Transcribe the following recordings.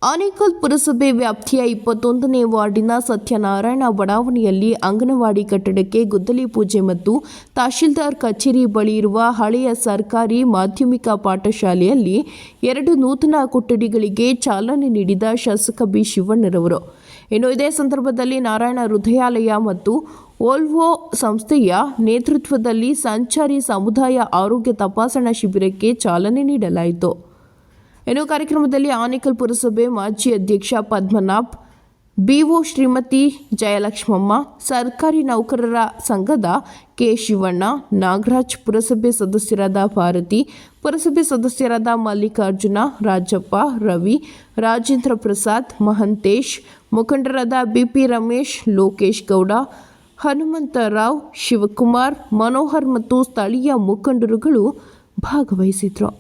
ಆನೇಕಲ್ ಪುರಸಭೆ ವ್ಯಾಪ್ತಿಯ 21ನೇ ವಾರ್ಡಿನ ಸತ್ಯನಾರಾಯಣ ಬಡಾವಣೆಯಲ್ಲಿ ಅಂಗನವಾಡಿ ಕಟ್ಟಡಕ್ಕೆ ಗುದ್ದಲಿ ಪೂಜೆ ಮತ್ತು ತಹಶೀಲ್ದಾರ್ ಕಚೇರಿ ಬಳಿ ಇರುವ ಹಳೆಯ ಸರ್ಕಾರಿ ಮಾಧ್ಯಮಿಕ ಪಾಠಶಾಲೆಯಲ್ಲಿ 2 ನೂತನ ಕೊಠಡಿಗಳಿಗೆ ಚಾಲನೆ ನೀಡಿದ ಶಾಸಕ ಬಿ ಶಿವಣ್ಣರವರು. ಇನ್ನು ಇದೇ ಸಂದರ್ಭದಲ್ಲಿ ನಾರಾಯಣ ಹೃದಯಾಲಯ ಮತ್ತು ವೋಲ್ವೋ ಸಂಸ್ಥೆಯ ನೇತೃತ್ವದಲ್ಲಿ ಸಂಚಾರಿ ಸಮುದಾಯ ಆರೋಗ್ಯ ತಪಾಸಣಾ ಶಿಬಿರಕ್ಕೆ ಚಾಲನೆ ನೀಡಲಾಯಿತು. ಇನ್ನು ಕಾರ್ಯಕ್ರಮದಲ್ಲಿ ಆನೇಕಲ್ ಪುರಸಭೆ ಮಾಜಿ ಅಧ್ಯಕ್ಷ ಪದ್ಮನಾಭ್, ಬಿಒ ಶ್ರೀಮತಿ ಜಯಲಕ್ಷ್ಮಮ್ಮ, ಸರ್ಕಾರಿ ನೌಕರರ ಸಂಘದ ಕೆ ಶಿವಣ್ಣ, ನಾಗರಾಜ್, ಪುರಸಭೆ ಸದಸ್ಯರಾದ ಭಾರತಿ, ಪುರಸಭೆ ಸದಸ್ಯರಾದ ಮಲ್ಲಿಕಾರ್ಜುನ, ರಾಜಪ್ಪ, ರವಿ, ರಾಜೇಂದ್ರ ಪ್ರಸಾದ್, ಮಹಂತೇಶ್, ಮುಖಂಡರಾದ ಬಿಪಿ ರಮೇಶ್, ಲೋಕೇಶ್ ಗೌಡ, ಹನುಮಂತರಾವ್, ಶಿವಕುಮಾರ್, ಮನೋಹರ್ ಮತ್ತು ಸ್ಥಳೀಯ ಮುಖಂಡರುಗಳು ಭಾಗವಹಿಸಿದ್ರು.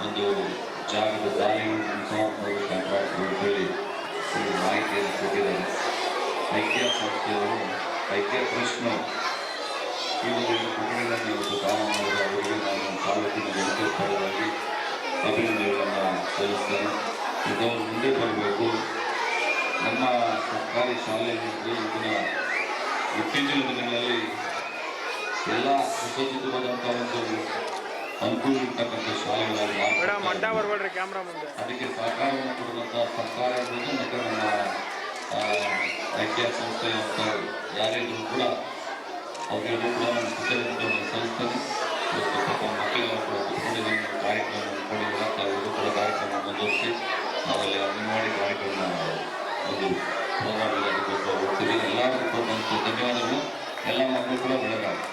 ಒಂದು ಜಾಗದ ತಾಲೀಮು ಕಾಂಟ್ರಾಕ್ಟ್ ಹೇಳಿ ಒಂದು ಮಾಹಿತಿಯನ್ನು ಕೊಟ್ಟಿದ್ದಾರೆ. ಐಕ್ಯ ಸಂಸ್ಥೆಯವರು ಐಕ್ಯ ಟ್ರಸ್ಟ್ನವರು ಈ ಒಂದು ಕೊಠಡಿಗಳನ್ನು ಇವತ್ತು ದಾನ ಮಾಡಿದ ಅವರಿಗೆ ನಾನು ತಾಲೂಕಿನ ಜನತೆ ಪರವಾಗಿ ಅಭಿನಂದನೆಗಳನ್ನು ಸಲ್ಲಿಸ್ತೇನೆ. ಇದವರು ಮುಂದೆ ಬರಬೇಕು. ನಮ್ಮ ಸರ್ಕಾರಿ ಶಾಲೆಯಲ್ಲಿ ಇತ್ತೀಚಿನ ದಿನಗಳಲ್ಲಿ ಎಲ್ಲ ಸುಸಜ್ಜಿತವಾದಂಥ ಒಂದು ಅನುಕೂಲ ಇರ್ತಕ್ಕಂಥ ಶಾಲೆಗಳಾಗಿ ಅದಕ್ಕೆ ಸಹಕಾರವನ್ನು ಕೊಡುವಂಥ ಸರ್ಕಾರ ಇರ್ಬೋದು ಮತ್ತು ನಮ್ಮ ಐಕ್ಯ ಸಂಸ್ಥೆಯಂಥ ಯಾರಿಗೂ ಕೂಡ ಅವರಿಗೂ ಕೂಡ ನಾನು ಕೃತಜ್ಞತೆಯನ್ನು ಸಲ್ಲಿಸ್ತೇನೆ. ಇವತ್ತು ಮಕ್ಕಳಿಗೆ ಕೂಡ ಕುತ್ಕೊಂಡಿದ್ದೀನಿ ಕಾರ್ಯಕ್ರಮ ಅಂದ್ಕೊಂಡಿಲ್ಲ ಇವರು ಕೂಡ ಕಾರ್ಯಕ್ರಮ ಮುಂದುವರಿಸಿ ನಾವಲ್ಲಿ ಅಂಗನವಾಡಿ ಕಾರ್ಯಕ್ರಮ ಒಂದು ಪ್ರೋಗ್ರಾಮ್ ಹೋಗ್ತೀವಿ. ಎಲ್ಲರಿಗೂ ಧನ್ಯವಾದಗಳು. ಎಲ್ಲ ಮಕ್ಕಳು ಕೂಡ ಬೆಳಗಾವಿ.